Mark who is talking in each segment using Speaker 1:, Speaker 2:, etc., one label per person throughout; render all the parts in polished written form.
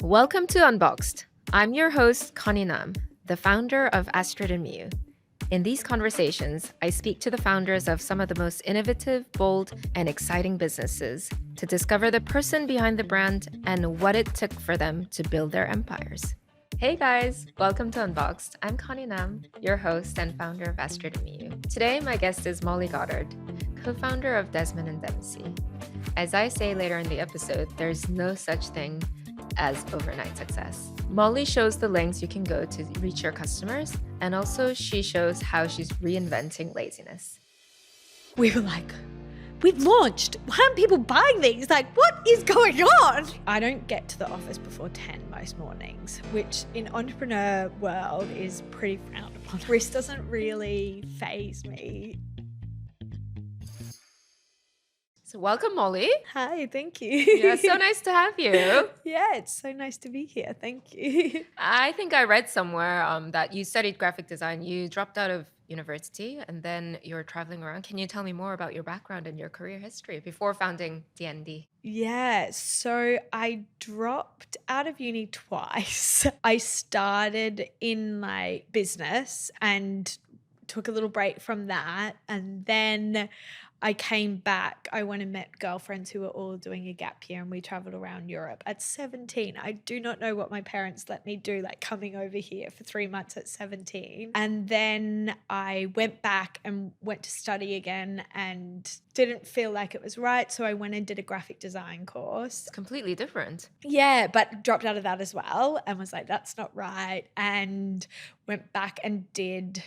Speaker 1: Welcome to Unboxed. I'm your host, Connie Nam, the founder of Astrid and Miyu. In these conversations, I speak to the founders of some of the most innovative, bold, and exciting businesses to discover the person behind the brand and what it took for them to build their empires. Hey guys, welcome to Unboxed. I'm Connie Nam, your host and founder of Astrid and Miyu. Today, my guest is Molly Goddard, co-founder of Desmond Dempsey. As I say later in the episode, there's no such thing as overnight success. Molly shows the lengths you can go to reach your customers, and also she shows how she's reinventing laziness.
Speaker 2: We were like, we've launched. Why aren't people buying these? Like, what is going on? I don't get to the office before 10 most mornings, which in entrepreneur world is pretty frowned upon. Risk doesn't really faze me.
Speaker 1: So welcome, Molly.
Speaker 2: Hi, thank you.
Speaker 1: Yeah, so nice to have you.
Speaker 2: Yeah, it's so nice to be here. Thank you.
Speaker 1: I think I read somewhere that you studied graphic design. You dropped out of university and then you're traveling around. Can you tell me more about your background and your career history before founding DND?
Speaker 2: Yeah, so I dropped out of uni twice. I started in like business and took a little break from that, and then I came back. I went and met girlfriends who were all doing a gap year and we traveled around Europe at 17. I do not know what my parents let me do, like coming over here for 3 months at 17. And then I went back and went to study again and didn't feel like it was right. So I went and did a graphic design course.
Speaker 1: It's completely different.
Speaker 2: Yeah, but dropped out of that as well and was like, that's not right. And went back and did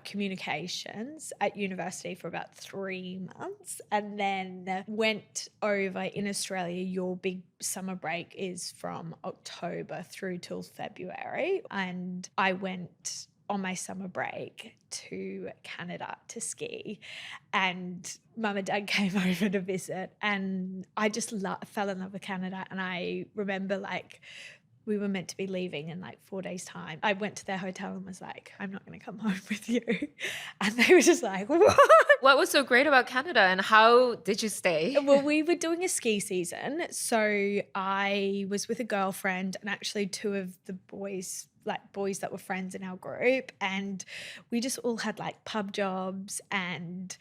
Speaker 2: communications at university for about 3 months, and then went over in Australia. Your big summer break is from October through till February, and I went on my summer break to Canada to ski, and mum and dad came over to visit, and I just fell in love with Canada. And I remember like we were meant to be leaving in like 4 days' time. I went to their hotel and was like, I'm not going to come home with you. And they were just like, what?
Speaker 1: What was so great about Canada and how did you stay?
Speaker 2: Well, we were doing a ski season. So I was with a girlfriend and actually two of the boys that were friends in our group. And we just all had like pub jobs and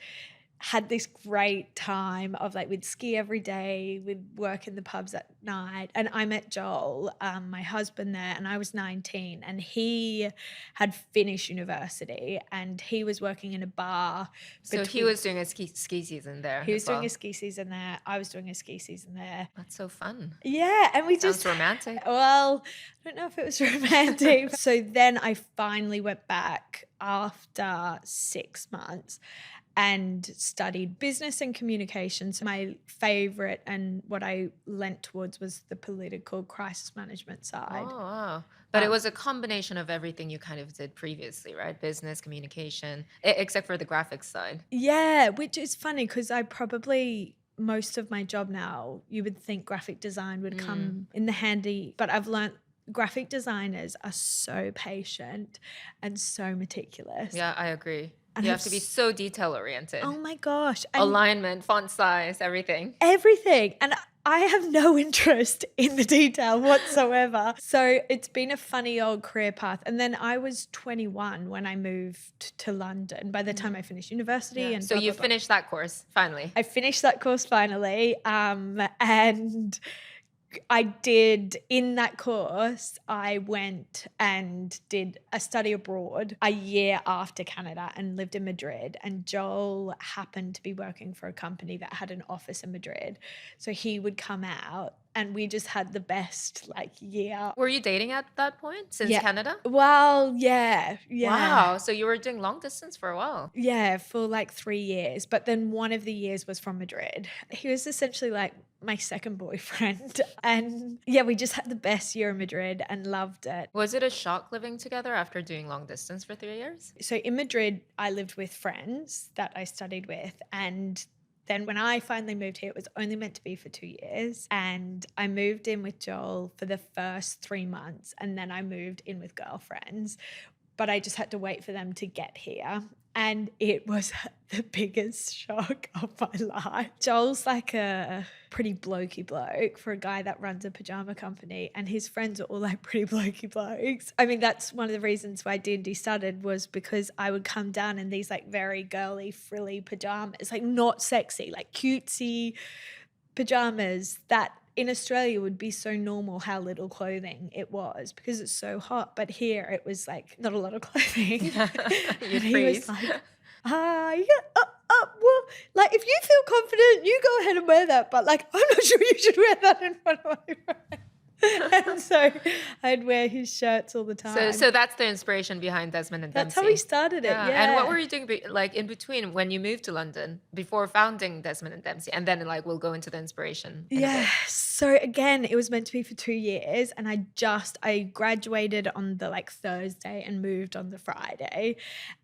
Speaker 2: had this great time of like we'd ski every day, we'd work in the pubs at night. And I met Joel, my husband there, and I was 19 and he had finished university and he was working in a bar.
Speaker 1: So he was doing a ski season there.
Speaker 2: He was doing a ski season there. I was doing a ski season there.
Speaker 1: That's so fun.
Speaker 2: Yeah. And we
Speaker 1: Sounds romantic.
Speaker 2: Well, I don't know if it was romantic. So then I finally went back after 6 months and studied business and communications. My favorite and what I lent towards was the political crisis management side.
Speaker 1: Oh, wow. But it was a combination of everything you kind of did previously, right? Business, communication, except for the graphics side.
Speaker 2: Yeah, which is funny because I probably, most of my job now, you would think graphic design would come in the handy, but I've learnt graphic designers are so patient and so meticulous.
Speaker 1: Yeah, I agree.
Speaker 2: And
Speaker 1: you have to be so detail oriented.
Speaker 2: Oh my gosh.
Speaker 1: Alignment, font size, everything.
Speaker 2: Everything. And I have no interest in the detail whatsoever. So it's been a funny old career path. And then I was 21 when I moved to London by the time I finished university.
Speaker 1: Yeah.
Speaker 2: And
Speaker 1: so you finished that course finally.
Speaker 2: I finished that course finally. And I did, in that course, I went and did a study abroad a year after Canada and lived in Madrid. And Joel happened to be working for a company that had an office in Madrid. So he would come out and we just had the best like year.
Speaker 1: Were you dating at that point since Canada?
Speaker 2: Well, yeah.
Speaker 1: Wow. So you were doing long distance for a while.
Speaker 2: Yeah, for like 3 years. But then one of the years was from Madrid. He was essentially like my second boyfriend. And yeah, we just had the best year in Madrid and loved it.
Speaker 1: Was it a shock living together after doing long distance for 3 years?
Speaker 2: So in Madrid, I lived with friends that I studied with, and then when I finally moved here, it was only meant to be for 2 years. And I moved in with Joel for the first 3 months. And then I moved in with girlfriends. But I just had to wait for them to get here. And it was the biggest shock of my life. Joel's like a pretty blokey bloke for a guy that runs a pajama company, and his friends are all like pretty blokey blokes. I mean, that's one of the reasons why D&D started, was because I would come down in these like very girly, frilly pajamas, like not sexy, like cutesy pajamas that in Australia would be so normal how little clothing it was because it's so hot. But here it was like not a lot of clothing.
Speaker 1: You'd
Speaker 2: And he
Speaker 1: freeze.
Speaker 2: was like, yeah, well, like if you feel confident, you go ahead and wear that. But like, I'm not sure you should wear that in front of my friends. And so I'd wear his shirts all the time.
Speaker 1: So that's the inspiration behind Desmond and
Speaker 2: That's
Speaker 1: Dempsey.
Speaker 2: how we started it. Yeah.
Speaker 1: And what were you doing like in between when you moved to London before founding Desmond and Dempsey? And then like we'll go into the inspiration.
Speaker 2: Yeah. So again, it was meant to be for 2 years, and I graduated on the like Thursday and moved on the Friday.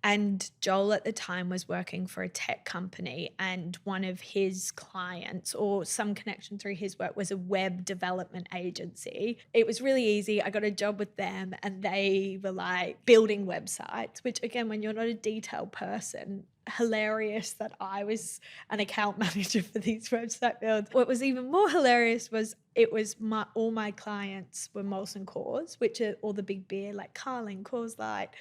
Speaker 2: And Joel at the time was working for a tech company, and one of his clients or some connection through his work was a web development agency. It was really easy. I got a job with them, and they were like building websites, which again, when you're not a detail person, hilarious that I was an account manager for these website builds. What was even more hilarious was all my clients were Molson Coors, which are all the big beer like Carling, Coors Light.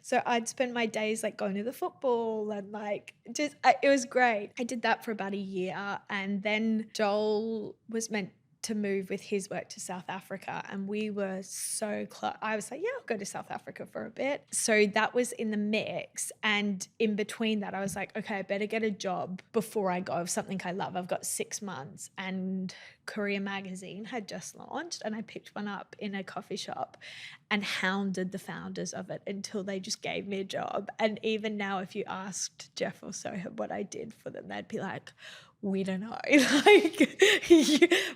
Speaker 2: So I'd spend my days like going to the football and like it was great. I did that for about a year, and then Joel was meant to move with his work to South Africa, and we were so close. I was like, yeah, I'll go to South Africa for a bit. So that was in the mix, and in between that I was like, okay, I better get a job before I go of something I love. I've got 6 months, and Korea Magazine had just launched, and I picked one up in a coffee shop and hounded the founders of it until they just gave me a job. And even now, if you asked Jeff or Sohab what I did for them, they'd be like, we don't know. Like,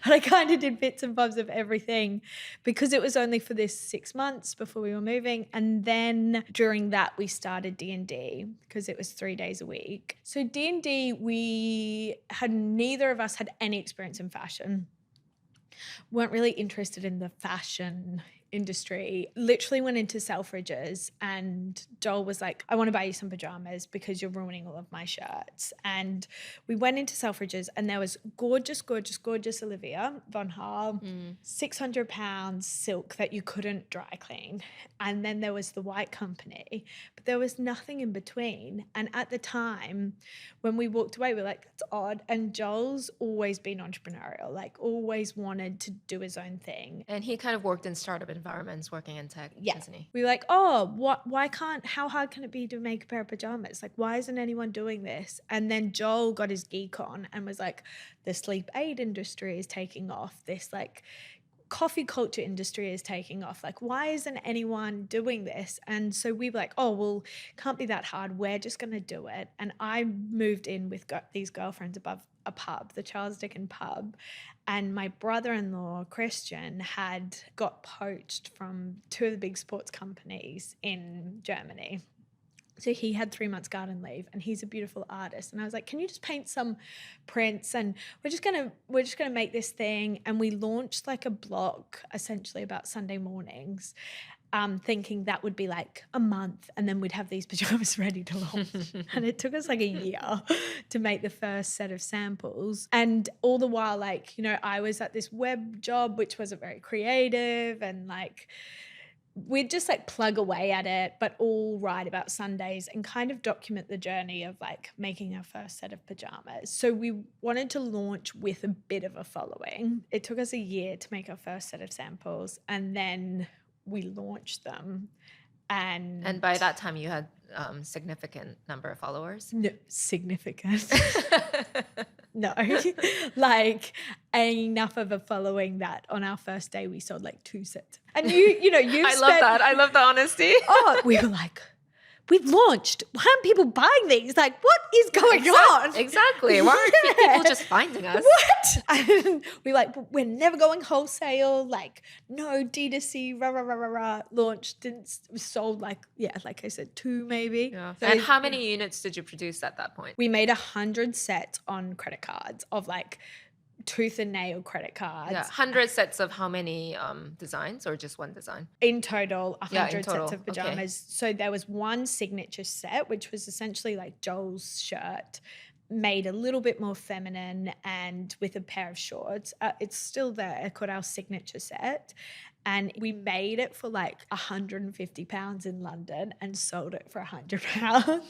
Speaker 2: but I kind of did bits and bobs of everything because it was only for this 6 months before we were moving. And then during that, we started D&D because it was 3 days a week. So D&D, neither of us had any experience in fashion. Weren't really interested in the fashion industry. Literally went into Selfridges, and Joel was like, I want to buy you some pajamas because you're ruining all of my shirts. And we went into Selfridges, and there was gorgeous Olivia von Haar, 600 pounds silk that you couldn't dry clean. And then there was the White Company, but there was nothing in between. And at the time when we walked away, we were like, that's odd. And Joel's always been entrepreneurial, like always wanted to do his own thing.
Speaker 1: And he kind of worked in startup environments, working in tech, isn't he?
Speaker 2: We were like, how hard can it be to make a pair of pajamas? Like, why isn't anyone doing this? And then Joel got his geek on and was like, the sleep aid industry is taking off. This like coffee culture industry is taking off. Like, why isn't anyone doing this? And so we were like, oh, well, can't be that hard. We're just going to do it. And I moved in with these girlfriends above a pub, the Charles Dickens pub. And my brother-in-law, Christian, had got poached from 2 of the big sports companies in Germany. So he had 3 months garden leave, and he's a beautiful artist. And I was like, can you just paint some prints? And we're just gonna make this thing. And we launched like a blog essentially about Sunday mornings, thinking that would be like a month, and then we'd have these pajamas ready to launch. And it took us like a year to make the first set of samples. And all the while, like, you know, I was at this web job, which wasn't very creative, and like, we'd just like plug away at it, but all write about Sundays and kind of document the journey of like making our first set of pajamas. So we wanted to launch with a bit of a following. It took us a year to make our first set of samples, and then we launched them. And
Speaker 1: by that time you had significant number of followers?
Speaker 2: No, significant. No, like enough of a following that on our first day we sold like 2 sets. And you
Speaker 1: love that. I love the honesty.
Speaker 2: Oh, we were like, we've launched. Why aren't people buying these? Like, what is going on?
Speaker 1: Exactly. Why aren't people just finding us?
Speaker 2: What? And we like, we're never going wholesale. Like, no D2C, launched. Sold like I said, 2 maybe.
Speaker 1: Yeah.
Speaker 2: So
Speaker 1: and how many units did you produce at that point?
Speaker 2: We made 100 sets on credit cards of like tooth and nail credit cards.
Speaker 1: Yeah, 100 sets of how many designs, or just one design?
Speaker 2: In total,
Speaker 1: Yeah,
Speaker 2: 100
Speaker 1: in total.
Speaker 2: sets of
Speaker 1: Okay.
Speaker 2: pajamas. So there was one signature set, which was essentially like Joel's shirt, made a little bit more feminine and with a pair of shorts. It's still there, called our signature set. And we made it for like £150 in London and sold it for £100.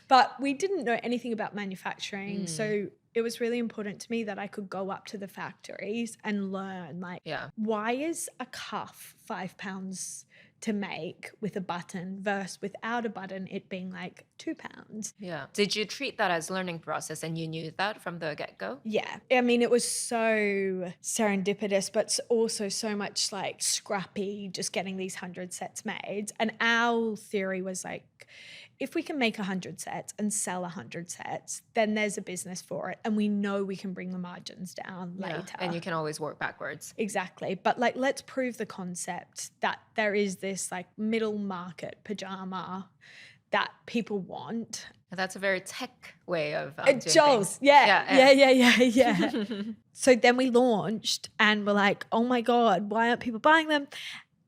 Speaker 2: But we didn't know anything about manufacturing. So it was really important to me that I could go up to the factories and learn, like, why is a cuff £5 to make with a button versus without a button it being like £2?
Speaker 1: Yeah. Did you treat that as learning process, and you knew that from the get-go?
Speaker 2: Yeah. I mean, it was so serendipitous, but also so much like scrappy, just getting these 100 sets made. And our theory was like, if we can make 100 sets and sell 100 sets, then there's a business for it. And we know we can bring the margins down later.
Speaker 1: And you can always work backwards.
Speaker 2: Exactly. But like, let's prove the concept that there is this like middle market pajama that people want.
Speaker 1: That's a very tech way of doing
Speaker 2: Joel's,
Speaker 1: things.
Speaker 2: Yeah. So then we launched and we're like, oh my God, why aren't people buying them?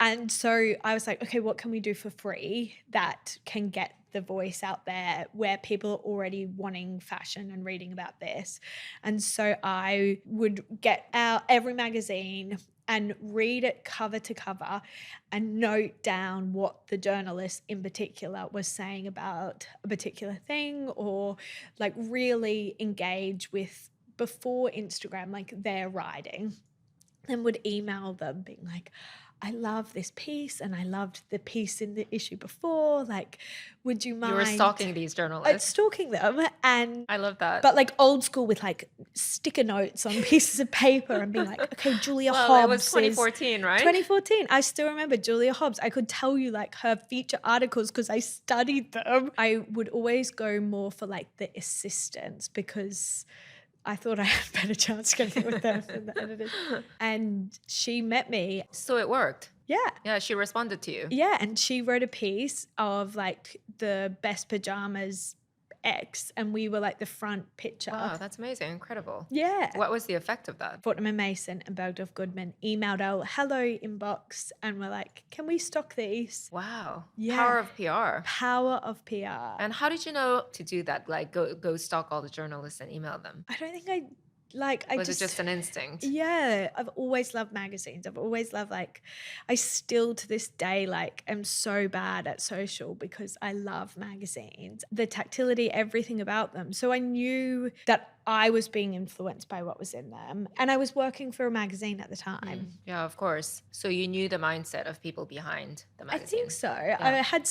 Speaker 2: And so I was like, okay, what can we do for free that can get the voice out there where people are already wanting fashion and reading about this? And so I would get out every magazine and read it cover to cover and note down what the journalist in particular was saying about a particular thing, or like really engage with, before Instagram, like their writing, and would email them being like, I love this piece and I loved the piece in the issue before. Like, would you mind?
Speaker 1: You were stalking these journalists.
Speaker 2: Stalking them. And
Speaker 1: I love that.
Speaker 2: But like old school with like sticker notes on pieces of paper and being like, okay, Julia Hobbs.
Speaker 1: It was 2014, right?
Speaker 2: 2014. I still remember Julia Hobbs. I could tell you like her feature articles because I studied them. I would always go more for like the assistants because I thought I had a better chance getting with them than the editors. And she met me.
Speaker 1: So it worked.
Speaker 2: Yeah.
Speaker 1: Yeah, she responded to you.
Speaker 2: Yeah, and she wrote a piece of like the best pajamas X, and we were like the front picture.
Speaker 1: Wow, that's amazing. Incredible.
Speaker 2: Yeah.
Speaker 1: What was the effect of that?
Speaker 2: Fortnum & Mason and Bergdorf Goodman emailed our hello inbox and were like, can we stock these?
Speaker 1: Wow.
Speaker 2: Yeah.
Speaker 1: Power of PR.
Speaker 2: Power of PR.
Speaker 1: And how did you know to do that? Like go stalk all the journalists and email them?
Speaker 2: I don't think it just
Speaker 1: an instinct?
Speaker 2: Yeah, I've always loved magazines. I've always loved, like, I still to this day, like, am so bad at social because I love magazines, the tactility, everything about them. So I knew that I was being influenced by what was in them. And I was working for a magazine at the time.
Speaker 1: Yeah, of course. So you knew the mindset of people behind the magazine.
Speaker 2: I think so. I had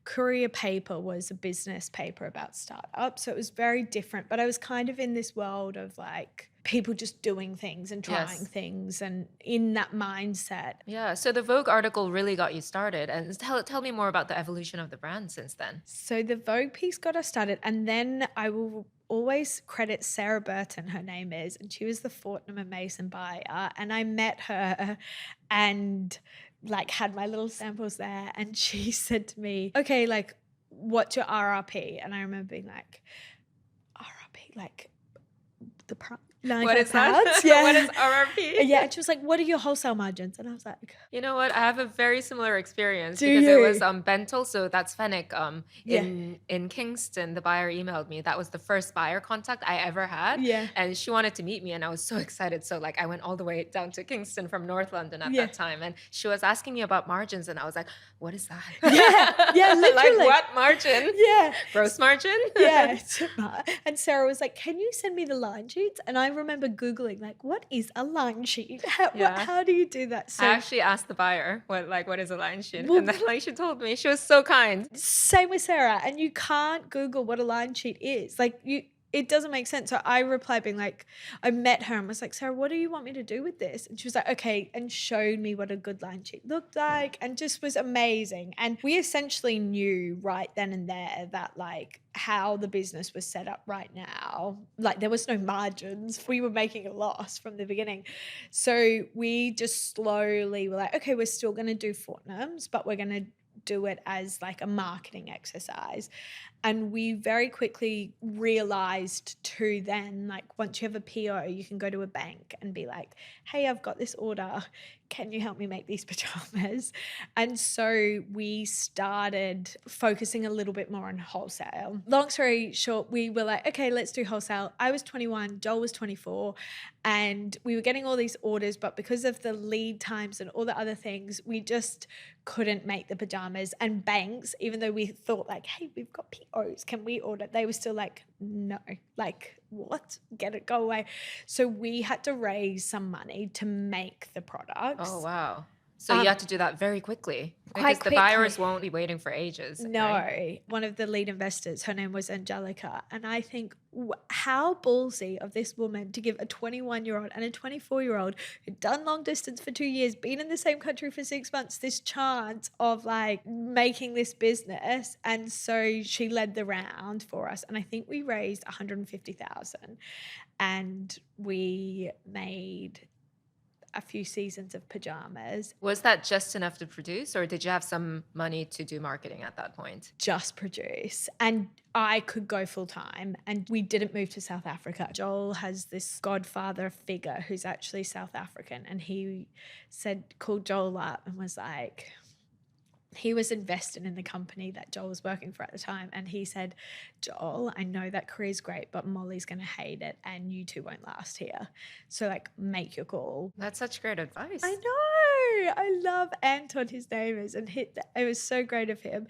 Speaker 2: Courier Paper was a business paper about startups. So it was very different. But I was kind of in this world of like people just doing things and trying things and in that mindset.
Speaker 1: Yeah. So the Vogue article really got you started. And tell me more about the evolution of the brand since then.
Speaker 2: So the Vogue piece got us started. And then I will always credit Sarah Burton, her name is, and she was the Fortnum & Mason buyer. And I met her and like had my little samples there. And she said to me, okay, like, what's your RRP? And I remember being like, RRP, like the
Speaker 1: what is that?
Speaker 2: Yeah.
Speaker 1: What is RRP?
Speaker 2: Yeah, and she was like, what are your wholesale margins? And I was like,
Speaker 1: you know what? I have a very similar experience
Speaker 2: it
Speaker 1: was Bentel, so that's Fennec. In Kingston, the buyer emailed me. That was the first buyer contact I ever had.
Speaker 2: Yeah.
Speaker 1: And she wanted to meet me and I was so excited. So like I went all the way down to Kingston from North London at that time. And she was asking me about margins and I was like, what is that?
Speaker 2: Yeah, literally.
Speaker 1: Like what margin?
Speaker 2: Yeah.
Speaker 1: Gross margin?
Speaker 2: Yeah. And Sarah was like, can you send me the line sheets? And I remember Googling like, what is a line sheet? How do you do that? So
Speaker 1: I actually asked the buyer what is a line sheet? And then like she told me, she was so kind.
Speaker 2: Same with Sarah. And you can't Google what a line sheet is. Like it doesn't make sense. So I replied being like, I met her and was like, Sarah, what do you want me to do with this? And she was like, okay, and showed me what a good line sheet looked like and just was amazing. And we essentially knew right then and there that like how the business was set up right now, like there was no margins. We were making a loss from the beginning. So we just slowly were like, okay, we're still going to do Fortnum's, but we're going to do it as like a marketing exercise. And we very quickly realized too then, like once you have a PO, you can go to a bank and be like, hey, I've got this order. Can you help me make these pajamas? And so we started focusing a little bit more on wholesale. Long story short, we were like, okay, let's do wholesale. I was 21, Joel was 24, and we were getting all these orders, but because of the lead times and all the other things, we just couldn't make the pajamas. And banks, even though we thought like, hey, we've got POs, can we order? They were still like, no, like what? Get it, go away. So we had to raise some money to make the products.
Speaker 1: Oh, wow. So you had to do that very quickly because
Speaker 2: quite
Speaker 1: the buyers
Speaker 2: quickly.
Speaker 1: won't be waiting for ages.
Speaker 2: No,
Speaker 1: right?
Speaker 2: one of the lead investors, her name was Angelica. And I think how ballsy of this woman to give a 21-year-old and a 24-year-old who'd done long distance for 2 years, been in the same country for 6 months, this chance of like making this business. And so she led the round for us. And I think we raised 150,000 and we made a few seasons of pajamas.
Speaker 1: Was that just enough to produce, or did you have some money to do marketing at that point?
Speaker 2: Just produce. And I could go full time, and we didn't move to South Africa. Joel has this godfather figure who's actually South African, and he called Joel up and was like, he was invested in the company that Joel was working for at the time. And he said, Joel, I know that career's great, but Molly's going to hate it and you two won't last here. So like make your call.
Speaker 1: That's such great advice.
Speaker 2: I know. I love Anton, his name is. And it was so great of him.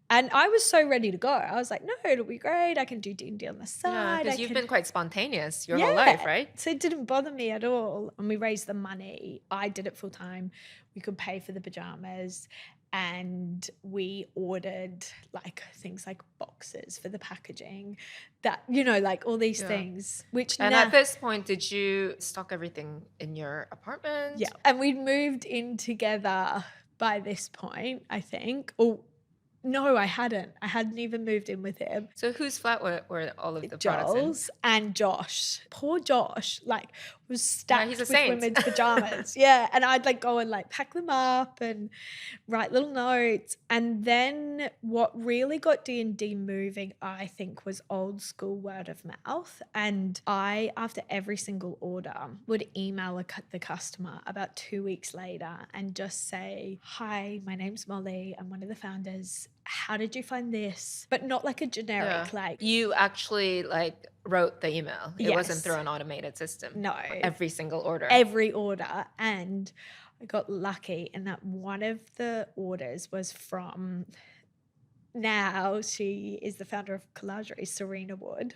Speaker 2: And I was so ready to go. I was like, no, it'll be great. I can do D&D on the side.
Speaker 1: Yeah, because you've been quite spontaneous your whole life, right?
Speaker 2: So it didn't bother me at all. And we raised the money. I did it full time. We could pay for the pajamas. And we ordered like things like boxes for the packaging, that, you know, like all these things.
Speaker 1: And at this point, did you stock everything in your apartment?
Speaker 2: Yeah. And we'd moved in together by this point, I think. Or no, I hadn't. I hadn't even moved in with him.
Speaker 1: So whose flat were all of the products in?
Speaker 2: Joel's and Josh. Poor Josh, like, was stacked
Speaker 1: he's a
Speaker 2: with
Speaker 1: saint.
Speaker 2: women's pajamas. Yeah, and I'd like go and like pack them up and write little notes. And then what really got D&D moving, I think, was old school word of mouth. And I, after every single order, would email the customer about 2 weeks later and just say, hi, my name's Molly. I'm one of the founders. How did you find this? But not like a generic, like.
Speaker 1: You actually like wrote the email. It wasn't
Speaker 2: Yes.
Speaker 1: through an automated system.
Speaker 2: No.
Speaker 1: Every single order.
Speaker 2: Every order. And I got lucky in that one of the orders was from, now she is the founder of Collagerie, Serena Wood.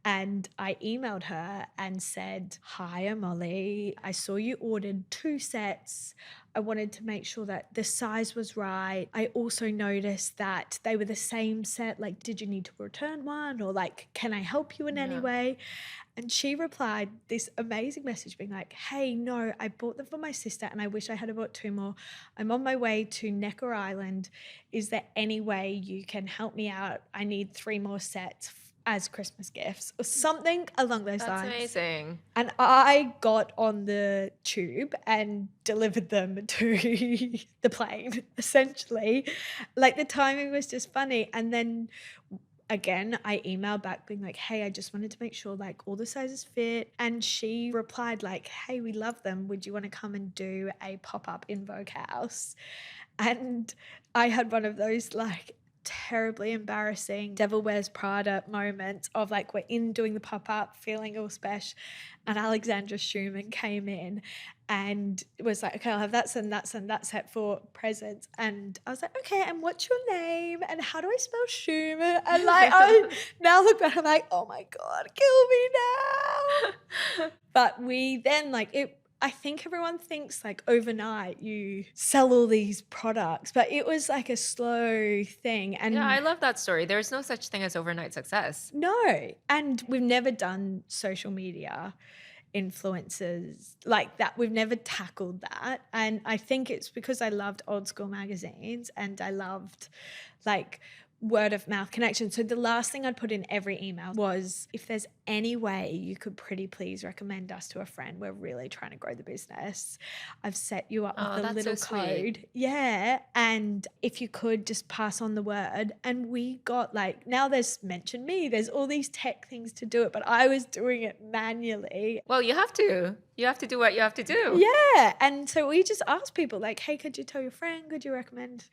Speaker 2: And I emailed her and said, hi, I'm Molly. I saw you ordered 2 sets. I wanted to make sure that the size was right. I also noticed that they were the same set. Like, did you need to return one? Or like, can I help you in any way? And she replied this amazing message being like, hey, no, I bought them for my sister and I wish I had bought 2 more. I'm on my way to Necker Island. Is there any way you can help me out? I need 3 more sets as Christmas gifts or something along those lines.
Speaker 1: That's amazing.
Speaker 2: And I got on the tube and delivered them to the plane, essentially. Like, the timing was just funny. And then again, I emailed back being like, hey, I just wanted to make sure like all the sizes fit. And she replied like, hey, we love them. Would you want to come and do a pop-up in Vogue House? And I had one of those like terribly embarrassing Devil Wears Prada moments of like, we're in doing the pop-up, feeling all special, and Alexandra Schumann came in and was like, okay, I'll have that and that set for presents. And I was like, okay, and what's your name? And how do I spell Schumann? And like, I now look back, I'm like, oh my God, kill me now. But we then like, I think everyone thinks like overnight you sell all these products, but it was like a slow thing. And
Speaker 1: yeah, I love that story. There's no such thing as overnight success.
Speaker 2: No. And we've never done social media influencers like that. We've never tackled that. And I think it's because I loved old school magazines and I loved like word of mouth connection. So the last thing I'd put in every email was, if there's any way you could pretty please recommend us to a friend, we're really trying to grow the business. I've set you up with
Speaker 1: Oh,
Speaker 2: the
Speaker 1: that's
Speaker 2: little
Speaker 1: so sweet.
Speaker 2: code. Yeah. And if you could just pass on the word. And we got like, now there's mentioned me, there's all these tech things to do it, but I was doing it manually.
Speaker 1: Well, you have to. You have to do what you have to do.
Speaker 2: Yeah. And so we just asked people like, hey, could you tell your friend? Could you recommend?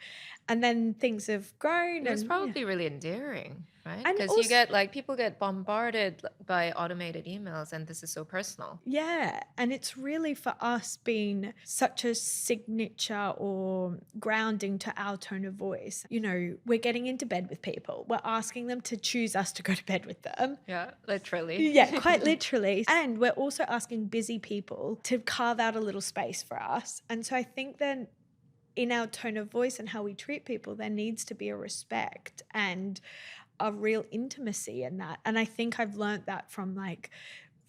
Speaker 2: And then things have grown.
Speaker 1: It was
Speaker 2: And
Speaker 1: probably really endearing, right?
Speaker 2: And
Speaker 1: Because you
Speaker 2: also,
Speaker 1: get like people get bombarded by automated emails, and this is so personal.
Speaker 2: yeah. And it's really for us been such a signature or grounding to our tone of voice. You know, we're getting into bed with people. We're asking them to choose us to go to bed with them.
Speaker 1: Yeah, literally.
Speaker 2: Yeah, quite literally. And we're also asking busy people to carve out a little space for us. And so I think that in our tone of voice and how we treat people, there needs to be a respect and a real intimacy in that. And I think I've learned that from like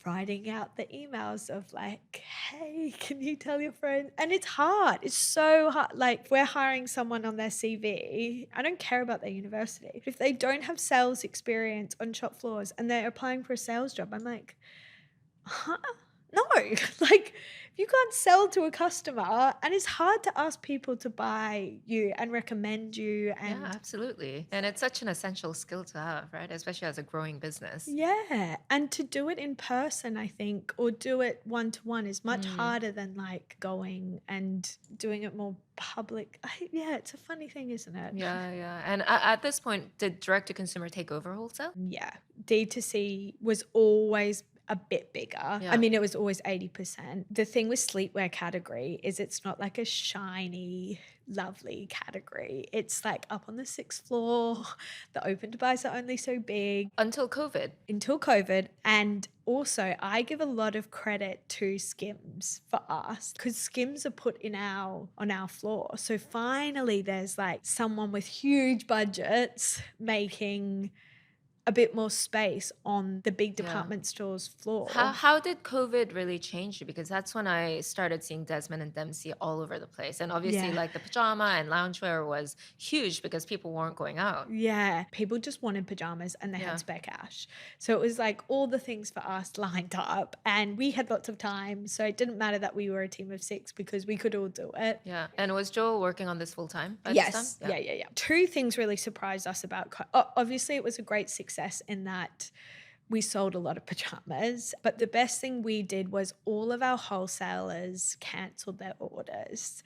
Speaker 2: writing out the emails of like, hey, can you tell your friend? And it's hard. It's so hard. Like we're hiring someone on their CV. I don't care about their university. If they don't have sales experience on shop floors and they're applying for a sales job, I'm like, huh? No, like you can't sell to a customer, and it's hard to ask people to buy you and recommend you. And
Speaker 1: Yeah, absolutely. And it's such an essential skill to have, right? Especially as a growing business.
Speaker 2: yeah, and to do it in person, I think, or do it one-to-one is much harder than like going and doing it more public. Yeah, it's a funny thing, isn't it?
Speaker 1: Yeah, yeah. And at this point, did direct to consumer take over wholesale?
Speaker 2: Yeah, D2C was always a bit bigger.
Speaker 1: Yeah.
Speaker 2: I mean, it was always 80%. The thing with sleepwear category is it's not like a shiny, lovely category. It's like up on the 6th floor. The open to buys are only so big.
Speaker 1: Until COVID.
Speaker 2: Until COVID. And also, I give a lot of credit to Skims for us because Skims are put on our floor. So finally, there's like someone with huge budgets making a bit more space on the big
Speaker 1: Yeah.
Speaker 2: department store's floor.
Speaker 1: How did COVID really change you? Because that's when I started seeing Desmond and Dempsey all over the place. And obviously,
Speaker 2: Yeah.
Speaker 1: like the pajama and loungewear was huge because people weren't going out.
Speaker 2: Yeah, people just wanted pajamas and they
Speaker 1: Yeah.
Speaker 2: had spare cash. So it was like all the things for us lined up and we had lots of time. So it didn't matter that we were a team of 6 because we could all do it.
Speaker 1: Yeah. And was Joel working on this full time by
Speaker 2: Yes.
Speaker 1: this time?
Speaker 2: Yeah. 2 things really surprised us about obviously it was a great success in that we sold a lot of pajamas, but the best thing we did was all of our wholesalers cancelled their orders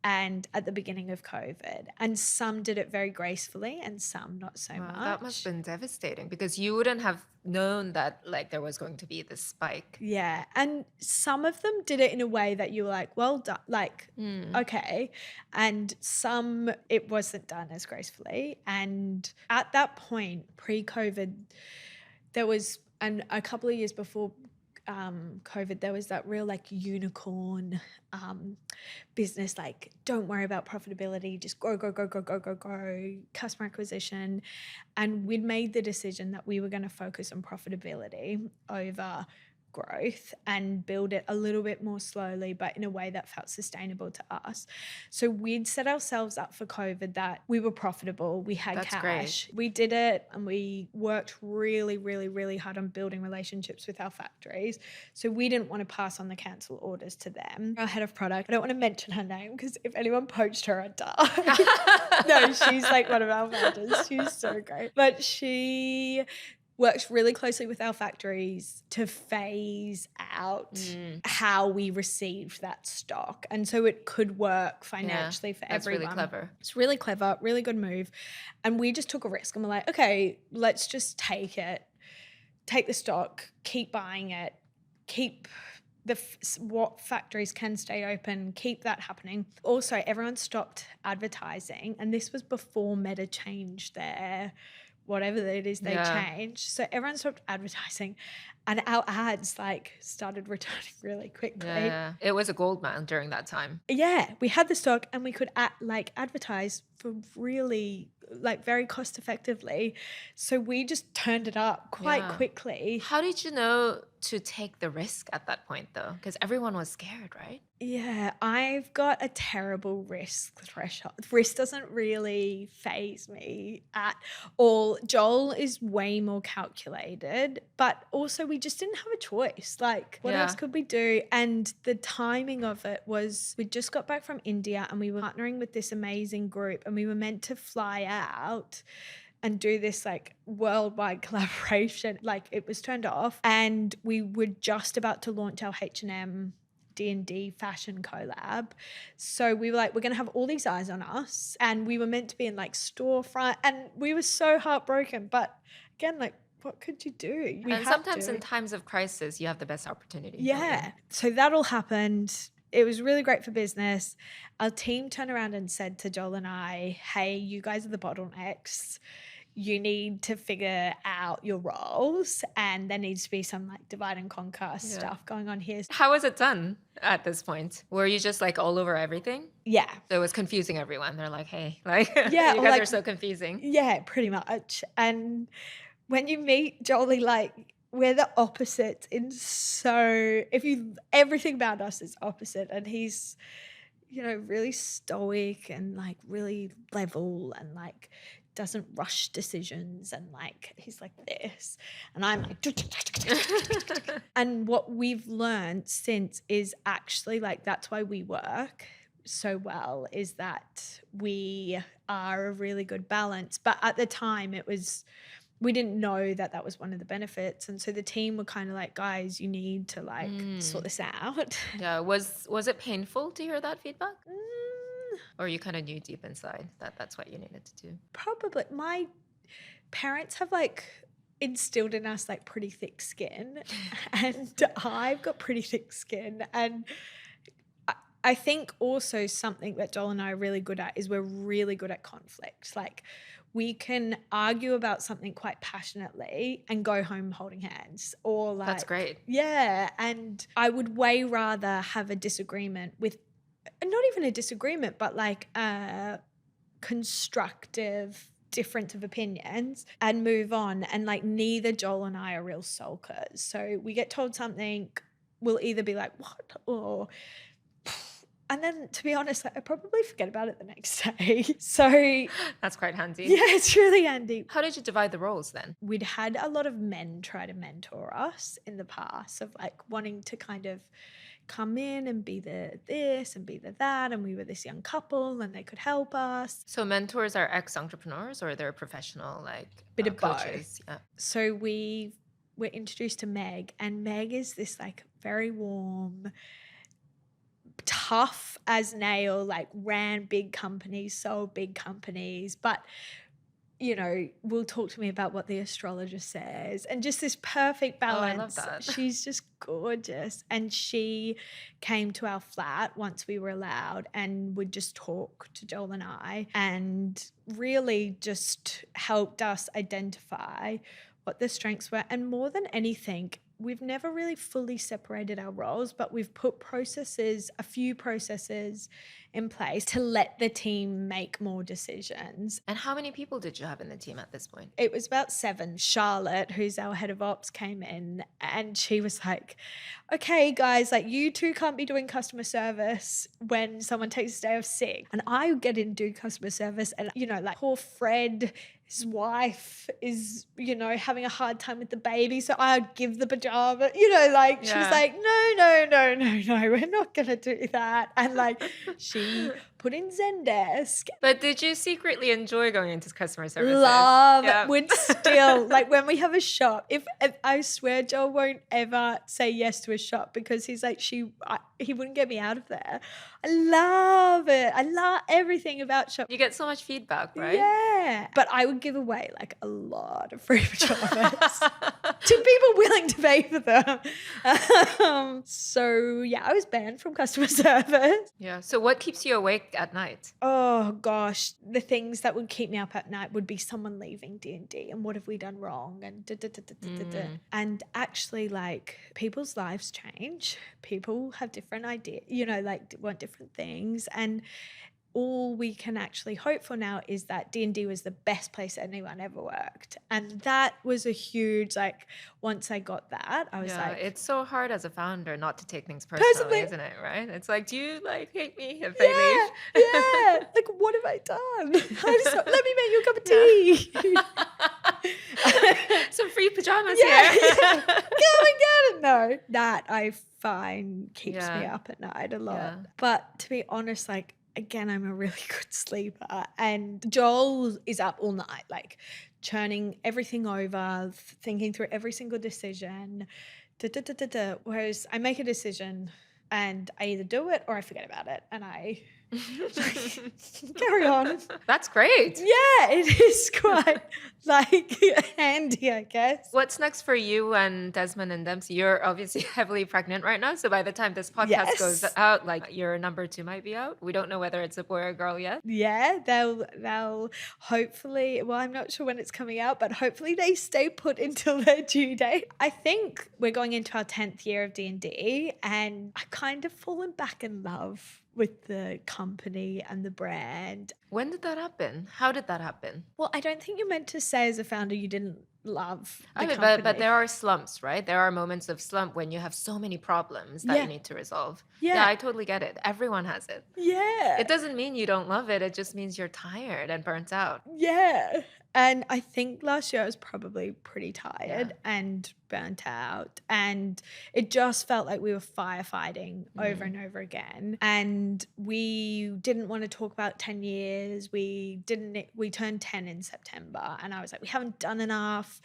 Speaker 2: and at the beginning of COVID, and some did it very gracefully and some not so
Speaker 1: Wow,
Speaker 2: much.
Speaker 1: that must have been devastating because you wouldn't have known that like there was going to be this spike.
Speaker 2: Yeah, and some of them did it in a way that you were like, well done, like, okay. And some, it wasn't done as gracefully. And at that point, pre-COVID, there was, and a couple of years before COVID, there was that real like unicorn business, like don't worry about profitability, just grow, customer acquisition. And we'd made the decision that we were going to focus on profitability over growth and build it a little bit more slowly, but in a way that felt sustainable to us. So we'd set ourselves up for COVID that we were profitable, we had
Speaker 1: That's
Speaker 2: cash,
Speaker 1: great.
Speaker 2: we did it, and we worked really, really, really hard on building relationships with our factories. So we didn't want to pass on the cancel orders to them. Our head of product, I don't want to mention her name because if anyone poached her, I'd die. No, she's like one of our founders. She's so great. But she works really closely with our factories to phase out how we received that stock. And so it could work financially for
Speaker 1: That's
Speaker 2: everyone.
Speaker 1: really clever.
Speaker 2: It's really clever, really good move. And we just took a risk and we're like, okay, let's just take the stock, keep buying it, keep what factories can stay open, keep that happening. Also, everyone stopped advertising, and this was before Meta changed their whatever it is they changed. So everyone stopped advertising and our ads like started returning really quickly.
Speaker 1: Yeah. It was a gold mine during that time.
Speaker 2: Yeah, we had the stock and we could advertise for really like very cost effectively. So we just turned it up quite quickly.
Speaker 1: How did you know to take the risk at that point though? Because everyone was scared, right?
Speaker 2: Yeah, I've got a terrible risk threshold. Risk doesn't really phase me at all. Joel is way more calculated, but also we just didn't have a choice. Like, what else
Speaker 1: Yeah.
Speaker 2: could we do? And the timing of it was we just got back from India and we were partnering with this amazing group and we were meant to fly out and do this like worldwide collaboration. Like, it was turned off and we were just about to launch our H&M D&D fashion collab. So we were like, we're going to have all these eyes on us. And we were meant to be in like storefront and we were so heartbroken. But again, like, what could you do?
Speaker 1: And sometimes in times of crisis, you have the best opportunity.
Speaker 2: Yeah. So that all happened. It was really great for business. Our team turned around and said to Joel and I, hey, you guys are the bottlenecks. You need to figure out your roles and there needs to be some like divide and conquer stuff going on here.
Speaker 1: How was it done at this point? Were you just like all over everything?
Speaker 2: Yeah.
Speaker 1: So it was confusing everyone. They're like, hey, like,
Speaker 2: Yeah,
Speaker 1: you
Speaker 2: or
Speaker 1: guys
Speaker 2: like-
Speaker 1: are so confusing.
Speaker 2: Yeah, pretty much. And when you meet Jolie, like, we're the opposites in everything about us is opposite. And he's, you know, really stoic and like really level and like doesn't rush decisions and like he's like this and I'm like and what we've learned since is actually like that's why we work so well is that we are a really good balance. But at the time we didn't know that was one of the benefits, and so the team were kind of like, guys, you need to like sort this out.
Speaker 1: Yeah. Was it painful to hear that feedback? Or you kind of knew deep inside that that's what you needed to do?
Speaker 2: Probably. My parents have like instilled in us like pretty thick skin and I've got pretty thick skin, and I think also something that Joel and I are really good at is we're really good at conflict. Like, we can argue about something quite passionately and go home holding hands, or like,
Speaker 1: That's great.
Speaker 2: Yeah. And I would way rather have a disagreement with, not even a disagreement, but like a constructive difference of opinions and move on. And like neither Joel and I are real sulkers. So we get told something, we'll either be like, what? Or, and then to be honest, like, I probably forget about it the next day. So
Speaker 1: That's quite handy.
Speaker 2: yeah, it's really handy.
Speaker 1: How did you divide the roles then?
Speaker 2: We'd had a lot of men try to mentor us in the past of like wanting to kind of come in and be the this and be the that, and we were this young couple and they could help us.
Speaker 1: So mentors are ex-entrepreneurs or they're professional like
Speaker 2: Bit of
Speaker 1: coaches?
Speaker 2: both. Yeah. So we were introduced to Meg, and Meg is this like very warm, tough as nail, like ran big companies, sold big companies, but you know, will talk to me about what the astrologer says, and just this perfect balance.
Speaker 1: Oh, I love that.
Speaker 2: She's just gorgeous. And she came to our flat once we were allowed and would just talk to Joel and I and really just helped us identify what the strengths were. And more than anything, we've never really fully separated our roles, but we've put a few processes in place to let the team make more decisions.
Speaker 1: And how many people did you have in the team at this point?
Speaker 2: It was about 7. Charlotte, who's our head of ops, came in and she was like, okay, guys, like you two can't be doing customer service when someone takes a day off sick. And I would get in and do customer service, and, you know, like poor Fred, his wife is, you know, having a hard time with the baby. So I would give the pajama, you know, like she was like, no, we're not going to do that. And like she put in Zendesk.
Speaker 1: But did you secretly enjoy going into customer services?
Speaker 2: Would still, like when we have a shop, if I swear Joel won't ever say yes to a shop because he's like, he wouldn't get me out of there. I love it. I love everything about shop.
Speaker 1: You get so much feedback, right?
Speaker 2: Yeah. But I would give away like a lot of free pajamas to people willing to pay for them. So yeah, I was banned from customer service.
Speaker 1: Yeah. So what keeps you awake at night?
Speaker 2: Oh gosh, the things that would keep me up at night would be someone leaving D&D and what have we done wrong and And actually, like, people's lives change. People have different ideas, you know, like want different things. And all we can actually hope for now is that D&D was the best place anyone ever worked. And that was a huge, like, once I got that, I was
Speaker 1: Yeah,
Speaker 2: like,
Speaker 1: it's so hard as a founder not to take things personally,
Speaker 2: personally,
Speaker 1: isn't it? Right? It's like, do you like hate me if
Speaker 2: yeah,
Speaker 1: I
Speaker 2: yeah.
Speaker 1: leave?
Speaker 2: Like, what have I done? Let me make you a cup of tea.
Speaker 1: Some free pajamas
Speaker 2: Yeah,
Speaker 1: here.
Speaker 2: yeah. Go and get it. No, that I find keeps me
Speaker 1: Yeah,
Speaker 2: up at night a lot.
Speaker 1: yeah.
Speaker 2: But to be honest, like, again, I'm a really good sleeper. And Joel is up all night, like churning everything over, thinking through every single decision. Whereas I make a decision and I either do it or I forget about it and I carry on.
Speaker 1: That's great.
Speaker 2: Yeah, it is quite like handy, I guess.
Speaker 1: What's next for you and Desmond and Dempsey? You're obviously heavily pregnant right now. So by the time this podcast goes
Speaker 2: Yes.
Speaker 1: out, like your number 2 might be out. We don't know whether it's a boy or a girl yet.
Speaker 2: Yeah, they'll hopefully, well, I'm not sure when it's coming out, but hopefully they stay put until their due date. I think we're going into our 10th year of D&D and I kind of fallen back in love with the company and the brand.
Speaker 1: When did that happen? How did that happen?
Speaker 2: Well, I don't think you're meant to say as a founder you didn't love the
Speaker 1: I mean,
Speaker 2: company.
Speaker 1: but there are slumps, right? There are moments of slump when you have so many problems that
Speaker 2: Yeah.
Speaker 1: you need to resolve.
Speaker 2: Yeah.
Speaker 1: Yeah, I totally get it. Everyone has it.
Speaker 2: Yeah.
Speaker 1: It doesn't mean you don't love it. It just means you're tired and burnt out.
Speaker 2: Yeah. And I think last year I was probably pretty tired
Speaker 1: Yeah.
Speaker 2: and burnt out. And it just felt like we were firefighting over
Speaker 1: Mm.
Speaker 2: and over again. And we didn't want to talk about 10 years. We turned 10 in September. And I was like, we haven't done enough.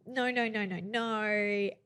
Speaker 2: No.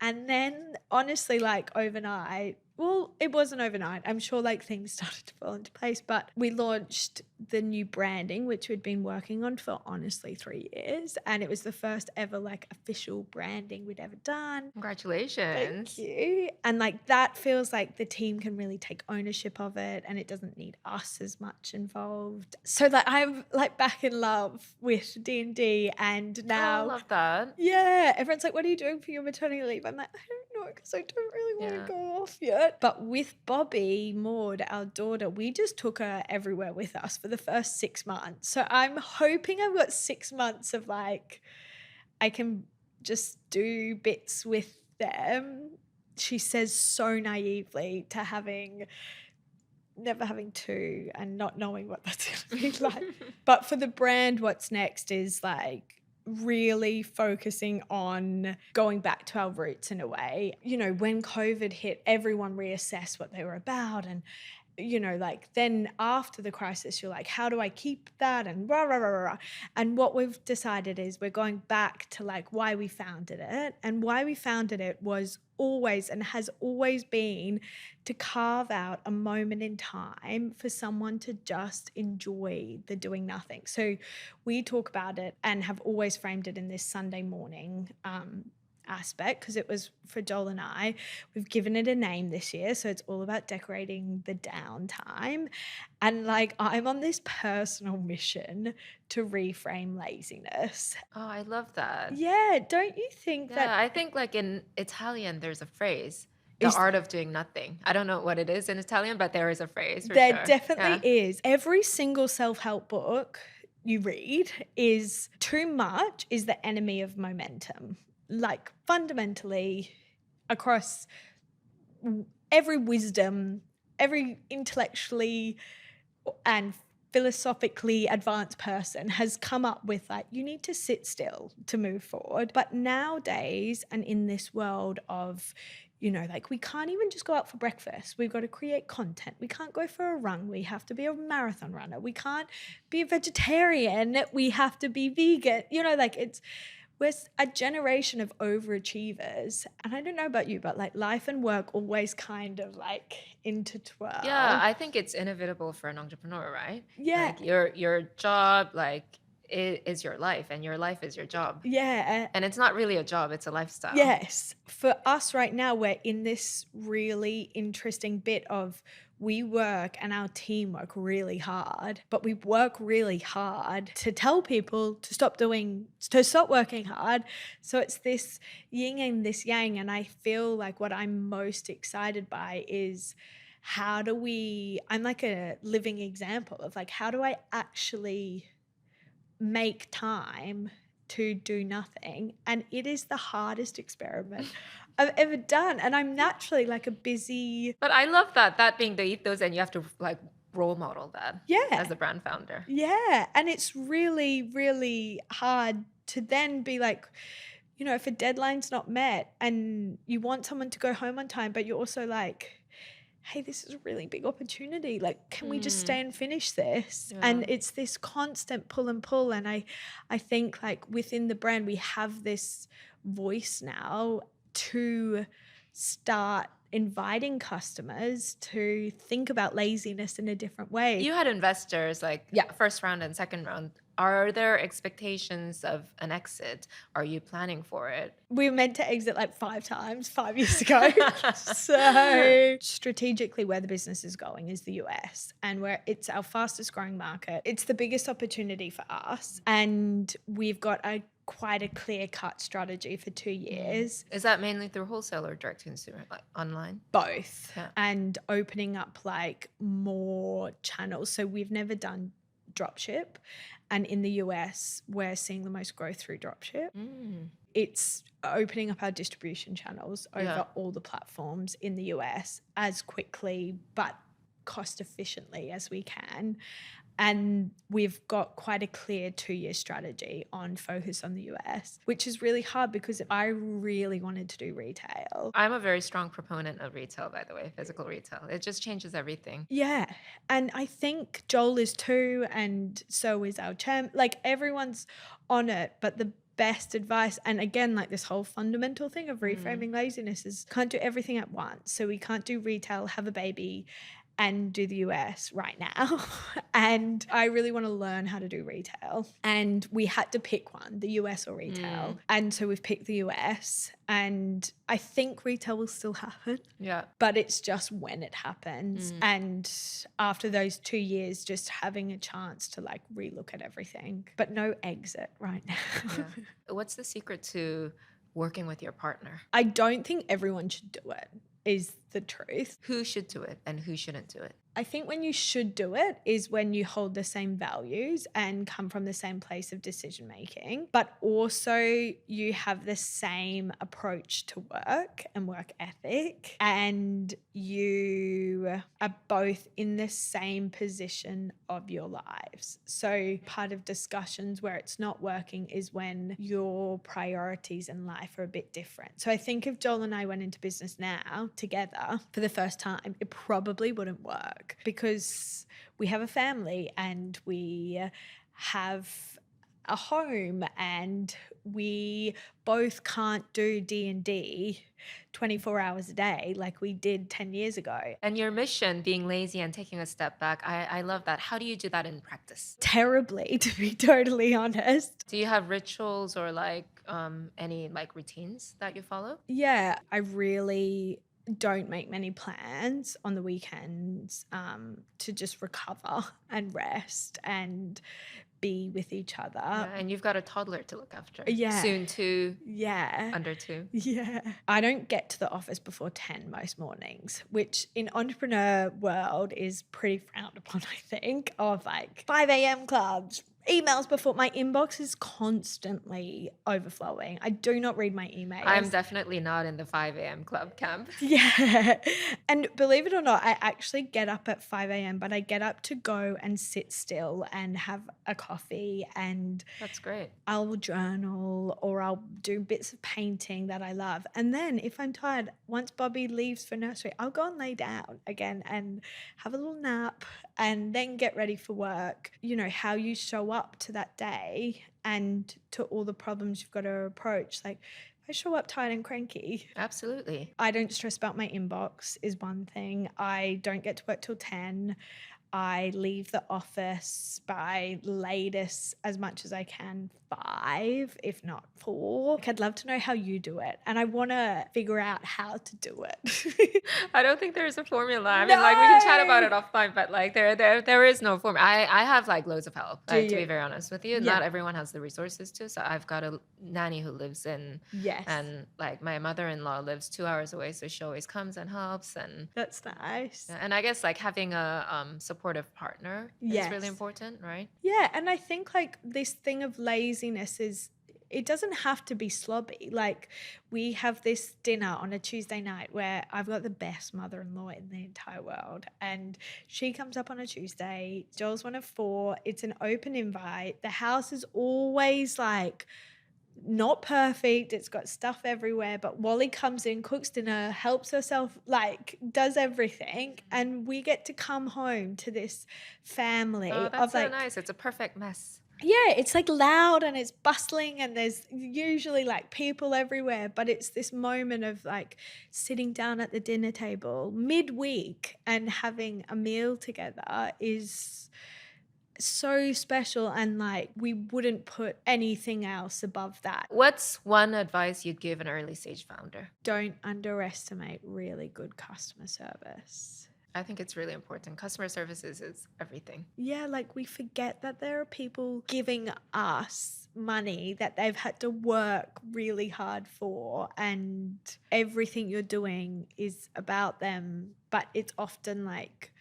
Speaker 2: And then honestly, like overnight, well, it wasn't overnight. I'm sure like things started to fall into place, but we launched the new branding, which we'd been working on for honestly 3 years. And it was the first ever like official branding we'd ever done.
Speaker 1: Congratulations.
Speaker 2: Thank you. And like that feels like the team can really take ownership of it and it doesn't need us as much involved. So like I'm like back in love with D&D and
Speaker 1: Oh, I
Speaker 2: now
Speaker 1: love that.
Speaker 2: yeah, everyone's like, what are you doing for your maternity leave? I'm like, I don't know because I don't really want
Speaker 1: Yeah.
Speaker 2: to go off yet. But with Bobby, Maud, our daughter, we just took her everywhere with us for the first 6 months. So I'm hoping I've got 6 months of like, I can just do bits with them. She says so naively to never having 2 and not knowing what that's going to be like. But for the brand, what's next is like really focusing on going back to our roots in a way. You know, when COVID hit, everyone reassessed what they were about and you know, like then after the crisis, you're like, how do I keep that? And rah, rah, rah, rah, rah. And what we've decided is we're going back to like why we founded it. And why we founded it was always and has always been to carve out a moment in time for someone to just enjoy the doing nothing. So we talk about it and have always framed it in this Sunday morning aspect because it was for Joel and I. We've given it a name this year, so it's all about decorating the downtime. And like I'm on this personal mission to reframe laziness.
Speaker 1: Oh, I love that.
Speaker 2: Yeah, don't you think
Speaker 1: Yeah,
Speaker 2: that
Speaker 1: I think like in Italian, there's a phrase, the
Speaker 2: is
Speaker 1: art of doing nothing. I don't know what it is in Italian, but there is a phrase for
Speaker 2: there
Speaker 1: sure.
Speaker 2: definitely
Speaker 1: Yeah.
Speaker 2: is. Every single self-help book you read is too much is the enemy of momentum. Like fundamentally across every wisdom, every intellectually and philosophically advanced person has come up with like you need to sit still to move forward. But nowadays and in this world of you know, like we can't even just go out for breakfast. We've got to create content. We can't go for a run. We have to be a marathon runner. We can't be a vegetarian. We have to be vegan. You know, like we're a generation of overachievers. And I don't know about you, but like life and work always kind of like intertwine.
Speaker 1: Yeah, I think it's inevitable for an entrepreneur, right?
Speaker 2: Yeah.
Speaker 1: Like your job, like it is your life and your life is your job.
Speaker 2: Yeah.
Speaker 1: And it's not really a job, it's a lifestyle.
Speaker 2: Yes. For us right now, we're in this really interesting bit of we work and our team work really hard, but we work really hard to tell people to stop working hard. So it's this yin and this yang. And I feel like what I'm most excited by is I'm like a living example of like, how do I actually make time to do nothing? And it is the hardest experiment I've ever done. And I'm naturally like a busy,
Speaker 1: But I love that being the ethos, and you have to like role model that
Speaker 2: yeah,
Speaker 1: as a brand founder.
Speaker 2: yeah. And it's really, really hard to then be like, you know, if a deadline's not met and you want someone to go home on time, but you're also like, hey, this is a really big opportunity. Like, can we just stay and finish this?
Speaker 1: Yeah.
Speaker 2: And it's this constant pull and pull. And I think like within the brand, we have this voice now to start inviting customers to think about laziness in a different way.
Speaker 1: You had investors like first round and second round. Are there expectations of an exit? Are you planning for it?
Speaker 2: We were meant to exit like 5 times 5 years ago. So strategically where the business is going is the US, and where it's our fastest growing market. It's the biggest opportunity for us, and we've got quite a clear cut strategy for 2 years.
Speaker 1: Is that mainly through wholesale or direct consumer, like online?
Speaker 2: Both.
Speaker 1: Yeah.
Speaker 2: And opening up like more channels. So we've never done dropship, and in the US we're seeing the most growth through dropship. It's opening up our distribution channels over all the platforms in the US as quickly but cost efficiently as we can. And we've got quite a clear 2-year strategy on focus on the US, which is really hard because I really wanted to do retail.
Speaker 1: I'm a very strong proponent of retail, by the way, physical retail. It just changes everything.
Speaker 2: Yeah. And I think Joel is too, and so is our champ. Like everyone's on it, but the best advice, and again, like this whole fundamental thing of reframing laziness, is can't do everything at once. So we can't do retail, have a baby, and do the US right now. And I really want to learn how to do retail. And we had to pick one, the US or retail. And so we've picked the US. And I think retail will still happen.
Speaker 1: Yeah.
Speaker 2: But it's just when it happens. And after those 2 years, just having a chance to like relook at everything. But no exit right now.
Speaker 1: Yeah. What's the secret to working with your partner?
Speaker 2: I don't think everyone should do it, is the truth.
Speaker 1: Who should do it and who shouldn't do it?
Speaker 2: I think when you should do it is when you hold the same values and come from the same place of decision making, but also you have the same approach to work and work ethic, and you are both in the same position of your lives. So part of discussions where it's not working is when your priorities in life are a bit different. So I think if Joel and I went into business now together for the first time, it probably wouldn't work, because we have a family and we have a home, and we both can't do D&D 24 hours a day like we did 10 years ago.
Speaker 1: And your mission, being lazy and taking a step back, I love that. How do you do that in practice?
Speaker 2: Terribly, to be totally honest.
Speaker 1: Do you have rituals or like any like routines that you follow?
Speaker 2: Yeah, I really don't make many plans on the weekends to just recover and rest and be with each other.
Speaker 1: Yeah, and you've got a toddler to look after.
Speaker 2: Yeah.
Speaker 1: Soon 2.
Speaker 2: Yeah.
Speaker 1: Under 2.
Speaker 2: Yeah. I don't get to the office before 10 most mornings, which in entrepreneur world is pretty frowned upon, I think, of like 5 a.m. clubs, emails before. My inbox is constantly overflowing. I do not read my emails.
Speaker 1: I'm definitely not in the 5 a.m. club camp.
Speaker 2: Yeah. And believe it or not, I actually get up at 5 a.m., but I get up to go and sit still and have a coffee, and
Speaker 1: That's great.
Speaker 2: I'll journal or I'll do bits of painting that I love. And then if I'm tired, once Bobby leaves for nursery, I'll go and lay down again and have a little nap and then get ready for work. You know, how you show up to that day and to all the problems you've got to approach. Like, I show up tired and cranky.
Speaker 1: Absolutely.
Speaker 2: I don't stress about my inbox is one thing. I don't get to work till 10. I leave the office by latest as much as I can 5, if not 4. Like, I'd love to know how you do it, and I want to figure out how to do it.
Speaker 1: I don't think there's a formula. I mean, like we can chat about it
Speaker 2: No!
Speaker 1: offline, but like there is no formula. I have like loads of help.
Speaker 2: Do
Speaker 1: Like, to be
Speaker 2: you?
Speaker 1: very honest with you,
Speaker 2: Yeah.
Speaker 1: not everyone has the resources to. So I've got a nanny who lives in,
Speaker 2: Yes.
Speaker 1: and like my mother-in-law lives 2 hours away, so she always comes and helps.
Speaker 2: That's nice.
Speaker 1: And I guess like having a supportive partner is
Speaker 2: Yes.
Speaker 1: really important, right?
Speaker 2: Yeah, and I think like this thing of laziness is, it doesn't have to be slobby. Like, we have this dinner on a Tuesday night where I've got the best mother-in-law in the entire world, and she comes up on a Tuesday. Joel's one of 4. It's an open invite. The house is always like not perfect. It's got stuff everywhere, but Wally comes in, cooks dinner, helps herself, like does everything, and we get to come home to this family
Speaker 1: Oh,
Speaker 2: of
Speaker 1: that's so
Speaker 2: like,
Speaker 1: nice. It's a perfect mess.
Speaker 2: yeah, it's like loud and it's bustling and there's usually like people everywhere, but it's this moment of like sitting down at the dinner table midweek and having a meal together is so special, and like we wouldn't put anything else above that.
Speaker 1: What's one advice you'd give an early stage founder?
Speaker 2: Don't underestimate really good customer service.
Speaker 1: I think it's really important. Customer services is everything.
Speaker 2: Yeah, like we forget that there are people giving us money that they've had to work really hard for, and everything you're doing is about them, but it's often like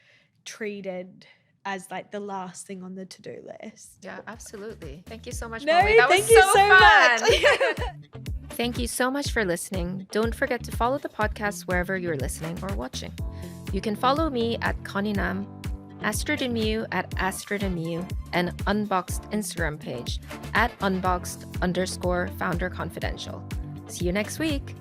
Speaker 2: treated as like the last thing on the to-do list.
Speaker 1: Yeah, absolutely. Thank you so much,
Speaker 2: No,
Speaker 1: Molly. That
Speaker 2: thank
Speaker 1: was
Speaker 2: you
Speaker 1: so
Speaker 2: so
Speaker 1: fun. Thank you so much for listening. Don't forget to follow the podcast wherever you're listening or watching. You can follow me at Connie Nam, Astrid and Miyu at Astrid and Miyu, and Unboxed Instagram page at unboxed_founder confidential. See you next week.